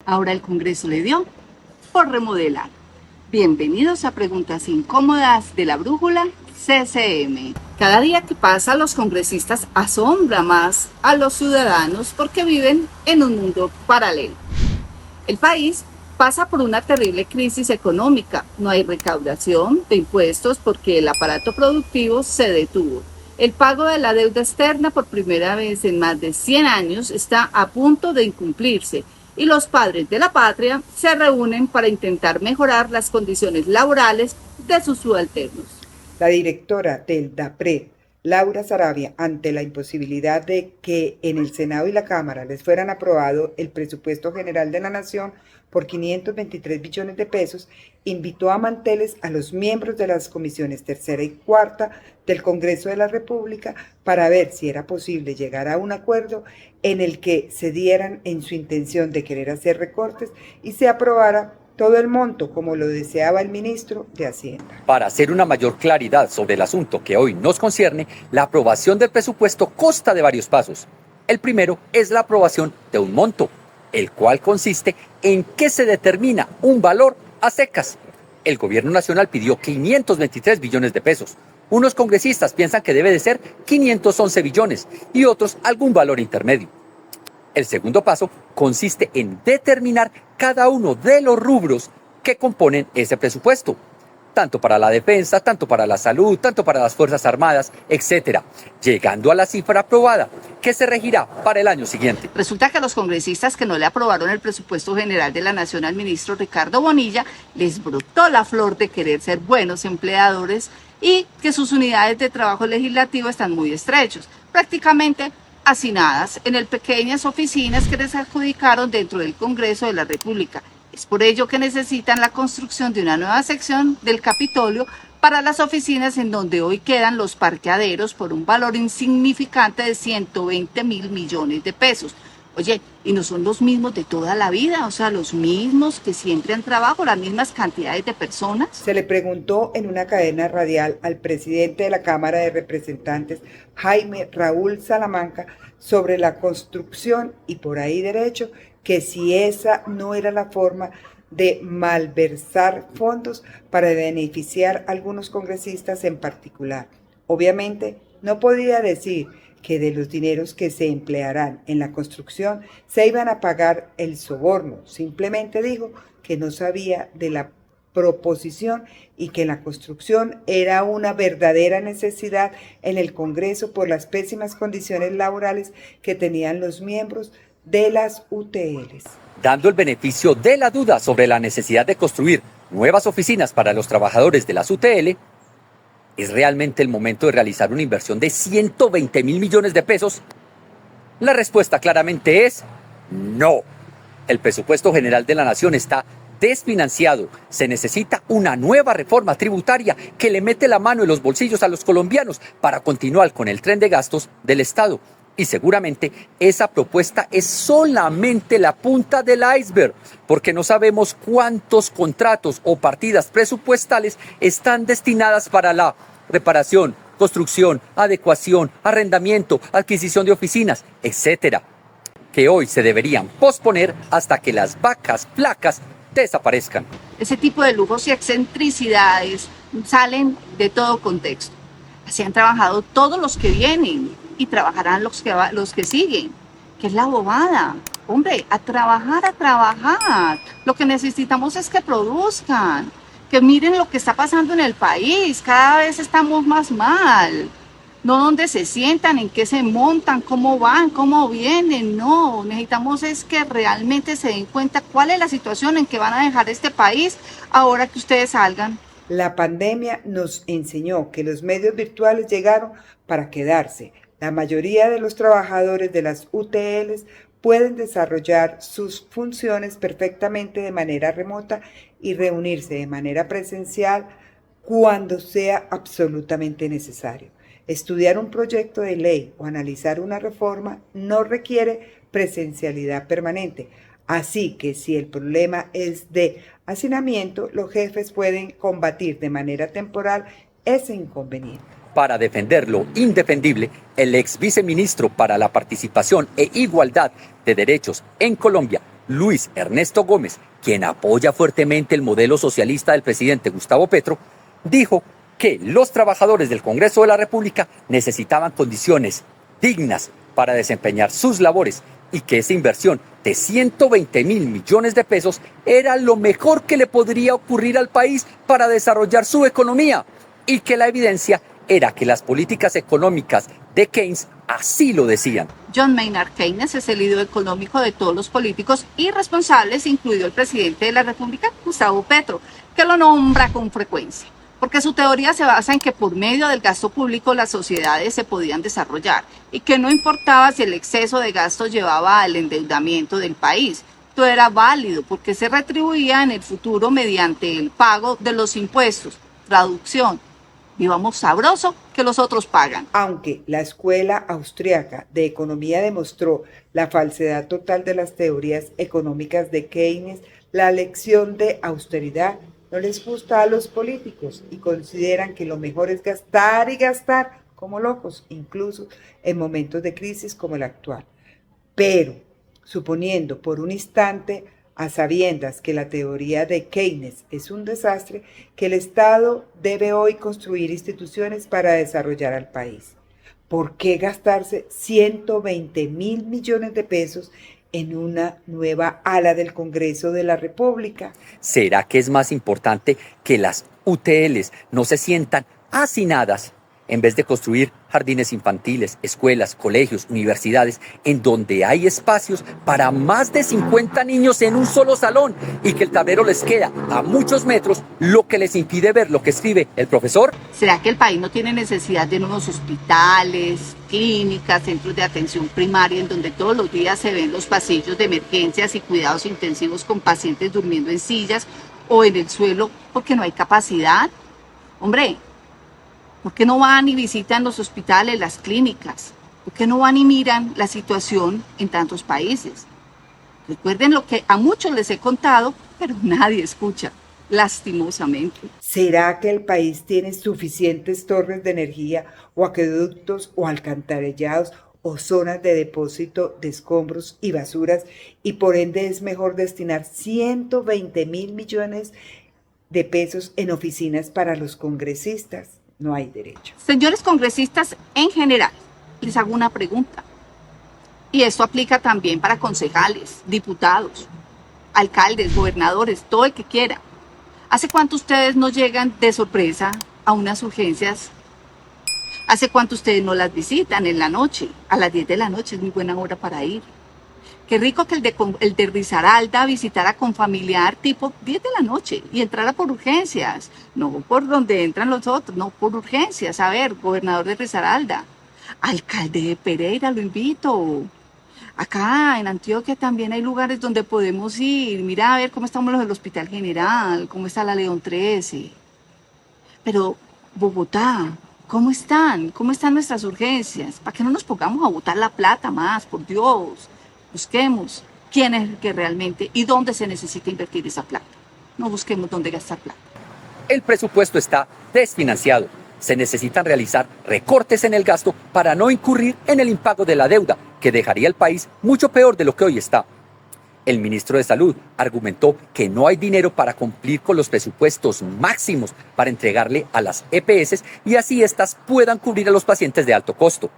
Ahora el Congreso le dio por remodelar. Bienvenidos a Preguntas Incómodas de la Brújula CCM. Cada día que pasa, los congresistas asombran más a los ciudadanos porque viven en un mundo paralelo. El país pasa por una terrible crisis económica. No hay recaudación de impuestos porque el aparato productivo se detuvo. El pago de la deuda externa por primera vez en más de 100 años está a punto de incumplirse y los padres de la patria se reúnen para intentar mejorar las condiciones laborales de sus subalternos. La directora del DAPRE, Laura Saravia, ante la imposibilidad de que en el Senado y la Cámara les fueran aprobado el presupuesto general de la Nación por 523 billones de pesos, invitó a manteles a los miembros de las comisiones tercera y cuarta del Congreso de la República para ver si era posible llegar a un acuerdo en el que se dieran en su intención de querer hacer recortes y se aprobara todo el monto, como lo deseaba el ministro de Hacienda. Para hacer una mayor claridad sobre el asunto que hoy nos concierne, la aprobación del presupuesto consta de varios pasos. El primero es la aprobación de un monto, el cual consiste en que se determina un valor a secas. El gobierno nacional pidió 523 billones de pesos. Unos congresistas piensan que debe de ser 511 billones y otros algún valor intermedio. El segundo paso consiste en determinar cada uno de los rubros que componen ese presupuesto, tanto para la defensa, tanto para la salud, tanto para las Fuerzas Armadas, etcétera, llegando a la cifra aprobada, que se regirá para el año siguiente. Resulta que a los congresistas que no le aprobaron el presupuesto general de la Nación al ministro Ricardo Bonilla les brotó la flor de querer ser buenos empleadores y que sus unidades de trabajo legislativo están muy estrechos, prácticamente hacinadas en pequeñas oficinas que les adjudicaron dentro del Congreso de la República. Es por ello que necesitan la construcción de una nueva sección del Capitolio para las oficinas en donde hoy quedan los parqueaderos por un valor insignificante de 120 mil millones de pesos. Oye, y no son los mismos de toda la vida, o sea, los mismos que siempre han trabajado, las mismas cantidades de personas. Se le preguntó en una cadena radial al presidente de la Cámara de Representantes, Jaime Raúl Salamanca, sobre la construcción y por ahí derecho, que si esa no era la forma de malversar fondos para beneficiar a algunos congresistas en particular. Obviamente, no podía decir que de los dineros que se emplearán en la construcción se iban a pagar el soborno. Simplemente dijo que no sabía de la proposición y que la construcción era una verdadera necesidad en el Congreso por las pésimas condiciones laborales que tenían los miembros de las UTLs. Dando el beneficio de la duda sobre la necesidad de construir nuevas oficinas para los trabajadores de las UTL, ¿es realmente el momento de realizar una inversión de 120 mil millones de pesos? La respuesta claramente es no. El presupuesto general de la Nación está desfinanciado. Se necesita una nueva reforma tributaria que le mete la mano en los bolsillos a los colombianos para continuar con el tren de gastos del Estado. Y seguramente esa propuesta es solamente la punta del iceberg, porque no sabemos cuántos contratos o partidas presupuestales están destinadas para la reparación, construcción, adecuación, arrendamiento, adquisición de oficinas, etcétera, que hoy se deberían posponer hasta que las vacas flacas desaparezcan. Ese tipo de lujos y excentricidades salen de todo contexto. Así han trabajado todos los que vienen y trabajarán los que siguen. ¿Qué es la bobada? Hombre, a trabajar, a trabajar. Lo que necesitamos es que produzcan, que miren lo que está pasando en el país. Cada vez estamos más mal. No dónde se sientan, en qué se montan, cómo van, cómo vienen. No, necesitamos es que realmente se den cuenta cuál es la situación en que van a dejar este país ahora que ustedes salgan. La pandemia nos enseñó que los medios virtuales llegaron para quedarse. La mayoría de los trabajadores de las UTLs pueden desarrollar sus funciones perfectamente de manera remota y reunirse de manera presencial cuando sea absolutamente necesario. Estudiar un proyecto de ley o analizar una reforma no requiere presencialidad permanente. Así que si el problema es de hacinamiento, los jefes pueden combatir de manera temporal ese inconveniente. Para defender lo indefendible, el ex viceministro para la Participación e Igualdad de Derechos en Colombia, Luis Ernesto Gómez, quien apoya fuertemente el modelo socialista del presidente Gustavo Petro, dijo que los trabajadores del Congreso de la República necesitaban condiciones dignas para desempeñar sus labores y que esa inversión de 120.000 millones de pesos era lo mejor que le podría ocurrir al país para desarrollar su economía y que la evidencia era que las políticas económicas de Keynes así lo decían. John Maynard Keynes es el ídolo económico de todos los políticos y responsables, incluido el presidente de la República, Gustavo Petro, que lo nombra con frecuencia, porque su teoría se basa en que por medio del gasto público las sociedades se podían desarrollar y que no importaba si el exceso de gasto llevaba al endeudamiento del país. Todo era válido porque se retribuía en el futuro mediante el pago de los impuestos. Traducción: vivamos sabroso que los otros pagan. Aunque la escuela austriaca de economía demostró la falsedad total de las teorías económicas de Keynes, la lección de austeridad no les gusta a los políticos y consideran que lo mejor es gastar y gastar como locos, incluso en momentos de crisis como el actual. Pero, suponiendo por un instante, a sabiendas que la teoría de Keynes es un desastre, que el Estado debe hoy construir instituciones para desarrollar al país. ¿Por qué gastarse 120.000 millones de pesos en una nueva ala del Congreso de la República? ¿Será que es más importante que las UTLs no se sientan hacinadas en vez de construir jardines infantiles, escuelas, colegios, universidades, en donde hay espacios para más de 50 niños en un solo salón y que el tablero les queda a muchos metros, lo que les impide ver lo que escribe el profesor? ¿Será que el país no tiene necesidad de nuevos hospitales, clínicas, centros de atención primaria en donde todos los días se ven los pasillos de emergencias y cuidados intensivos con pacientes durmiendo en sillas o en el suelo porque no hay capacidad? Hombre, ¿por qué no van y visitan los hospitales, las clínicas? ¿Por qué no van y miran la situación en tantos países? Recuerden lo que a muchos les he contado, pero nadie escucha, lastimosamente. ¿Será que el país tiene suficientes torres de energía o acueductos o alcantarillados o zonas de depósito de escombros y basuras y por ende es mejor destinar 120.000 millones de pesos en oficinas para los congresistas? No hay derecho. Señores congresistas, en general, les hago una pregunta. Y esto aplica también para concejales, diputados, alcaldes, gobernadores, todo el que quiera. ¿Hace cuánto ustedes no llegan de sorpresa a unas urgencias? ¿Hace cuánto ustedes no las visitan en la noche? A las 10 de la noche es muy buena hora para ir. Qué rico que el de Risaralda visitara con familiar tipo 10 de la noche y entrara por urgencias, no por donde entran los otros, no por urgencias. A ver, gobernador de Risaralda, alcalde de Pereira, lo invito. Acá en Antioquia también hay lugares donde podemos ir. Mira a ver cómo estamos los del Hospital General, cómo está la León 13. Pero Bogotá, ¿cómo están? ¿Cómo están nuestras urgencias? Para que no nos pongamos a botar la plata más, por Dios. Busquemos quién es el que realmente y dónde se necesita invertir esa plata. No busquemos dónde gastar plata. El presupuesto está desfinanciado. Se necesitan realizar recortes en el gasto para no incurrir en el impago de la deuda, que dejaría al país mucho peor de lo que hoy está. El ministro de Salud argumentó que no hay dinero para cumplir con los presupuestos máximos para entregarle a las EPS y así éstas puedan cubrir a los pacientes de alto costo.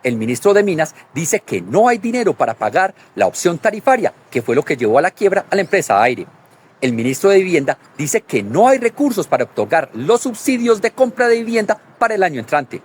El ministro de Minas dice que no hay dinero para pagar la opción tarifaria, que fue lo que llevó a la quiebra a la empresa Aire. El ministro de Vivienda dice que no hay recursos para otorgar los subsidios de compra de vivienda para el año entrante.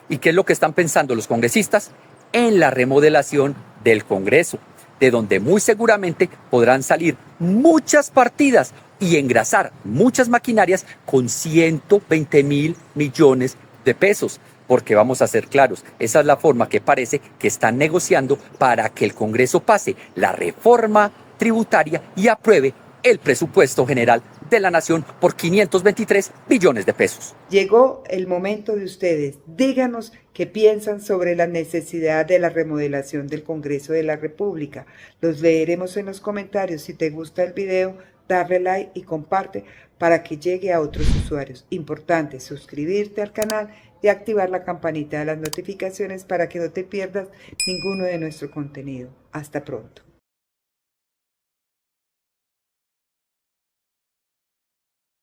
¿Y qué es lo que están pensando los congresistas? En la remodelación del Congreso, de donde muy seguramente podrán salir muchas partidas y engrasar muchas maquinarias con 120.000 millones de pesos. Porque vamos a ser claros, esa es la forma que parece que están negociando para que el Congreso pase la reforma tributaria y apruebe el presupuesto general de la nación por 523 billones de pesos. Llegó el momento de ustedes. Díganos qué piensan sobre la necesidad de la remodelación del Congreso de la República. Los leeremos en los comentarios. Si te gusta el video, darle like y comparte para que llegue a otros usuarios. Importante suscribirte al canal y activar la campanita de las notificaciones para que no te pierdas ninguno de nuestro contenido. Hasta pronto.